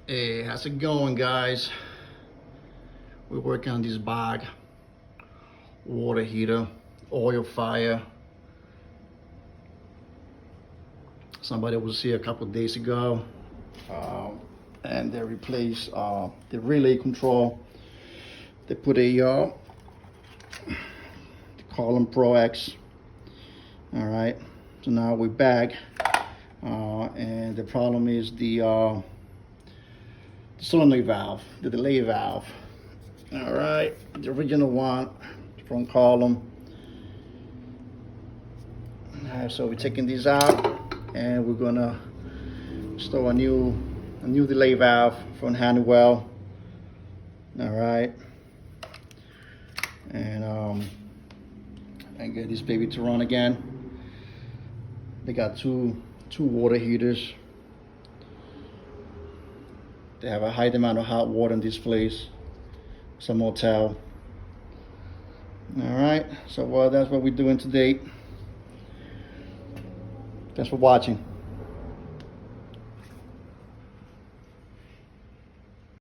Hey, how's it going, guys? We're working on this Bock water heater, oil fire. Somebody was here a couple of days ago, and they replaced the relay control. They put a column Pro X. All right, so now we're back, and the problem is the solenoid valve, the delay valve. All right, the original one from column. All right, so we're taking these out, and we're gonna install a new delay valve from Honeywell. All right, and get this baby to run again. They got two water heaters. They have a high demand of hot water in this place. It's a motel. All right, so that's what we're doing today. Thanks for watching.